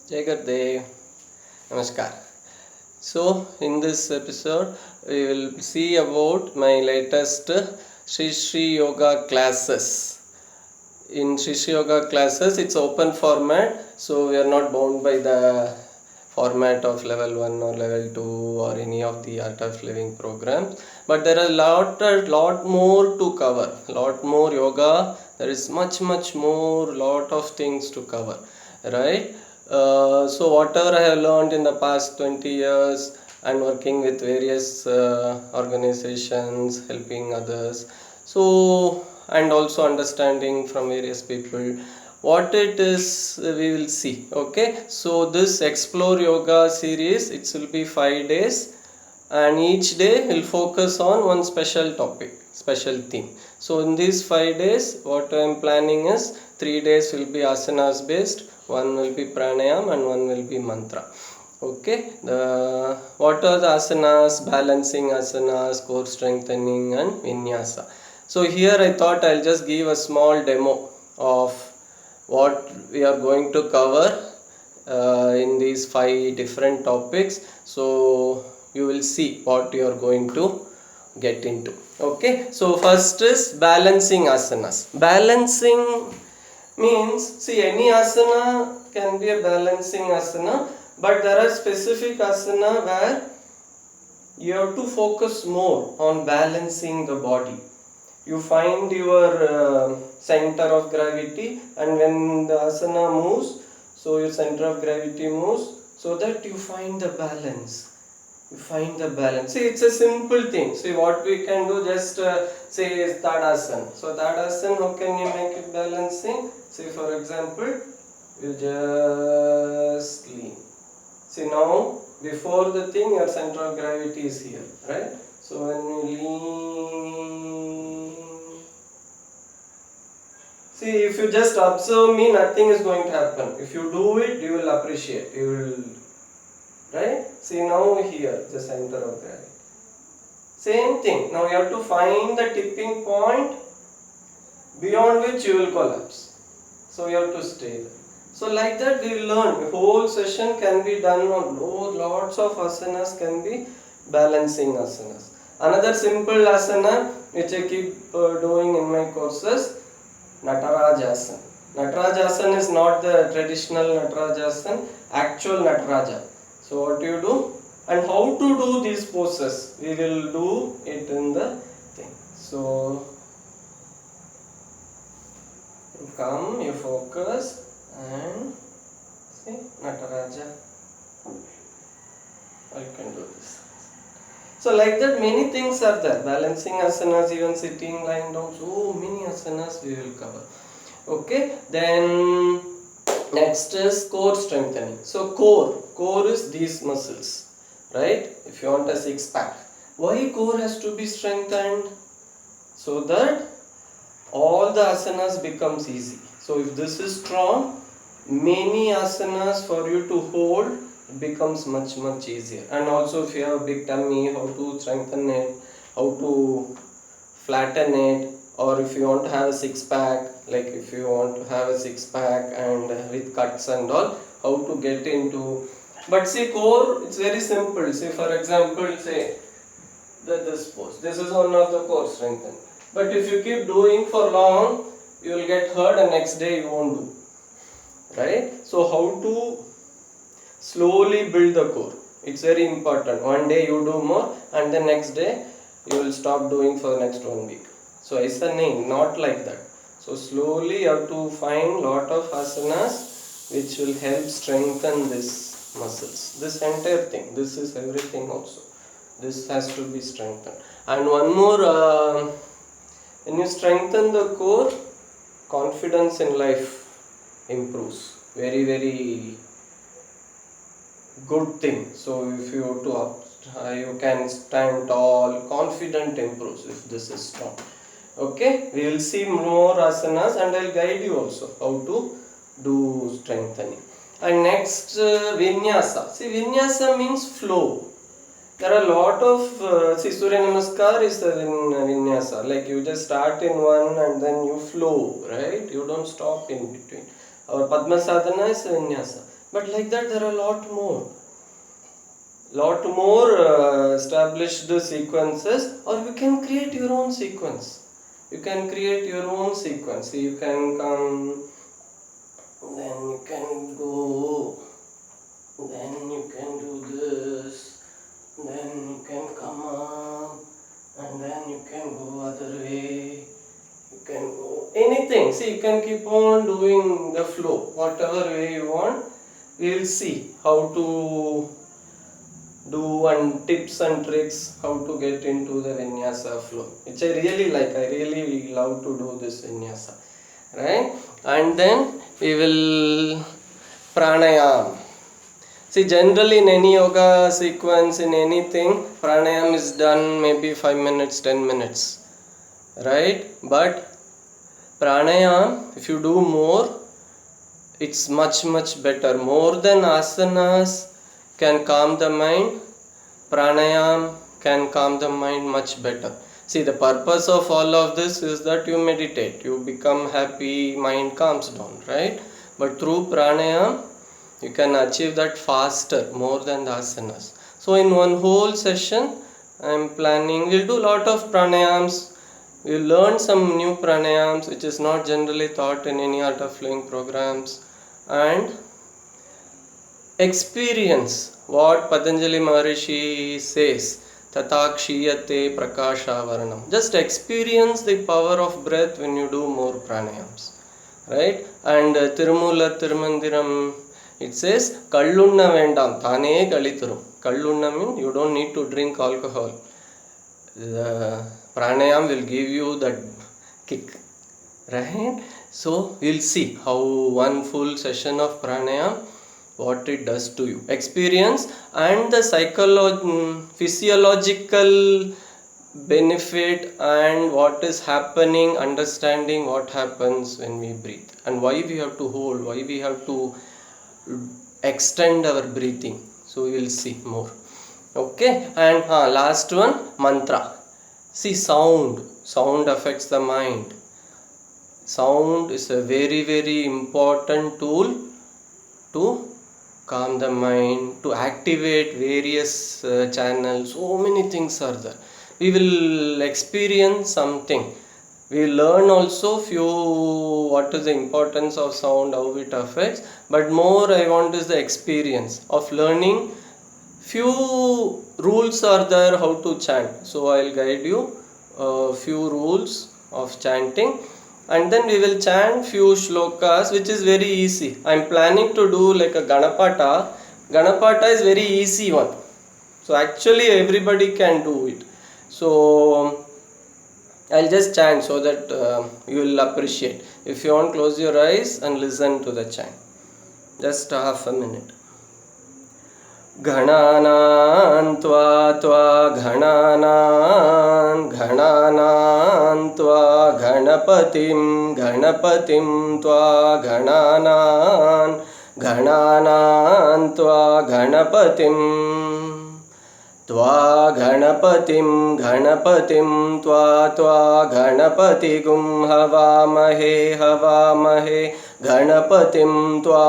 Jai Gurudev. Namaskar. So, in this episode, we will see about my latest Sri Sri Yoga classes. In Sri Sri Yoga classes, it's open format, so we are not bound by the format of level 1 or level 2 or any of the art of living programs, but there are lot more to cover, lot more yoga. There is much more, lot of things to cover, right? So whatever I have learned in the past 20 years and working with various organizations, helping others, so and also understanding from various people what it is, we will see. Okay, so this explore yoga series, it will be 5 days, and each day will focus on one special topic, special theme. So in these 5 days, what I am planning is 3 days will be asanas based, one will be pranayam, and one will be mantra. Okay, what are the asanas? Balancing asanas, core strengthening, and vinyasa. So here I thought I'll just give a small demo of what we are going to cover in these 5 different topics. So you will see what you are going to get into. Okay, so first is balancing asanas. Balancing means, see, any asana can be a balancing asana, but there are specific asana where you have to focus more on balancing the body. You find your center of gravity, and when the asana moves, so your center of gravity moves, so that you find the balance. See, it's a simple thing. See, what we can do, just say is Tadasana. So Tadasana, how can you make it balancing? Say, for example, you just lean. See, now before the thing, your center of gravity is here, right? So when you lean, see, if you just observe me, nothing is going to happen. If you do it, you will appreciate. You will, right? See, now here, the center of gravity. Same thing. Now you have to find the tipping point beyond which you will collapse. So you have to stay there. So like that we will learn. The whole session can be done on lots of asanas, can be balancing asanas. Another simple asana which I keep doing in my courses, Natarajasana. Natarajasana is not the traditional Natarajasana, actual Nataraja. So what do you do? And how to do these poses? We will do it in the thing. So you come, you focus, and see, Nataraja. I can do this. So like that, many things are there. Balancing asanas, even sitting, lying down, so many asanas we will cover. Okay, then next is core strengthening. So core is these muscles, right? If you want a six pack, why core has to be strengthened? So that all the asanas becomes easy. So if this is strong, many asanas for you to hold becomes much easier. And also if you have a big tummy, how to strengthen it, how to flatten it, or if you want to have a six pack, like if you want to have a six pack and with cuts and all, how to get into. But see, core, it's very simple. Say for example, say this pose, this is one of the core strengthening. But if you keep doing for long, you will get hurt and next day you won't do, right? So how to slowly build the core, it's very important. One day you do more and the next day you will stop doing for the next 1 week. So it's a name, not like that. So slowly you have to find lot of asanas which will help strengthen this muscles, this entire thing. This is everything also, this has to be strengthened. And one more, when you strengthen the core, confidence in life improves. Very good thing. So if you have to you can stand tall, confident improves if this is strong. Okay, we will see more asanas and I'll guide you also how to do strengthening. And next, vinyasa. See, vinyasa means flow. There are a lot of, see, Surya Namaskar is the vinyasa. Like you just start in one and then you flow, right? You don't stop in between. Our Padma Sadhana is vinyasa. But like that there are a lot more established sequences, or you can create your own sequence. You can create your own sequence. So you can come, then you can go, then you can do this, then you can come up, and then you can go other way. You can go anything. See, you can keep on doing the flow, whatever way you want. We will see how to do and tips and tricks how to get into the vinyasa flow, which I really like. I really love to do this vinyasa, right? And then we will pranayam. See, generally in any yoga sequence, in anything, pranayam is done maybe 5 minutes, 10 minutes, right? But pranayam, if you do more, it's much better. More than asanas can calm the mind, pranayam can calm the mind much better. See, the purpose of all of this is that you meditate, you become happy, mind calms down, right? But through pranayam you can achieve that faster, more than the asanas. So in one whole session I am planning, we'll do lot of pranayams. We'll learn some new pranayams which is not generally taught in any art of flowing programs, and experience what Patanjali Maharishi says, Tatakshiyate Prakashavaranam. Just experience the power of breath when you do more pranayams, right? And Tirumula Tirumandiram, it says Kallunna Vendam, Thane Kalituru. Kallunna means you don't need to drink alcohol. The pranayam will give you that kick, right? So we'll see how one full session of pranayam, what it does to you. Experience and the physiological benefit and what is happening, understanding what happens when we breathe and why we have to hold, why we have to extend our breathing. So we will see more. Okay, and last one, mantra. See, sound affects the mind. Sound is a very important tool to calm the mind, to activate various channels. So many things are there. We will experience something. We learn also few what is the importance of sound, how it affects, but more I want is the experience of learning. Few rules are there how to chant, so I'll guide you few rules of chanting, and then we will chant few shlokas, which is very easy. I'm planning to do like a Ganapata is very easy one, so actually everybody can do it. So I'll just chant so that you will appreciate. If you want, close your eyes and listen to the chant, just half a minute. Ghanānaṃ tvā ghanānaṃ tvā ganapatim tvā ghanānaṃ tvā ganapatim tvā ganapatigum havāmahe ganapatim tvā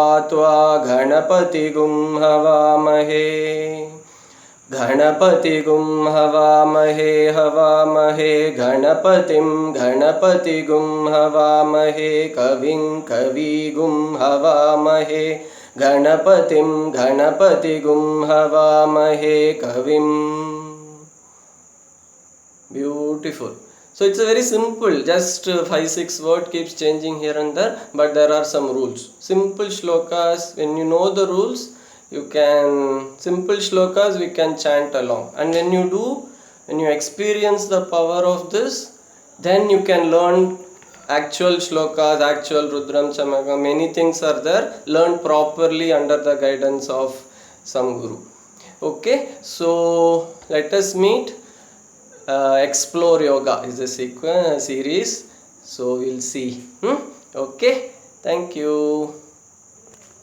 ganapatigum havāmahe ganapatigum havāmahe ganapatim ganapatigum havāmahe kavigum havāmahe ganapatim ganapatigum havāmahe kavim. Beautiful. So it's a very simple, just 5-6 words, keeps changing here and there, but there are some rules. Simple shlokas, when you know the rules, you can, simple shlokas we can chant along, and when you experience the power of this, then you can learn actual shlokas, actual Rudram Chamaka, many things are there, learn properly under the guidance of some guru. Okay, so let us meet. Explore Yoga is a series, so we'll see. Okay, thank you.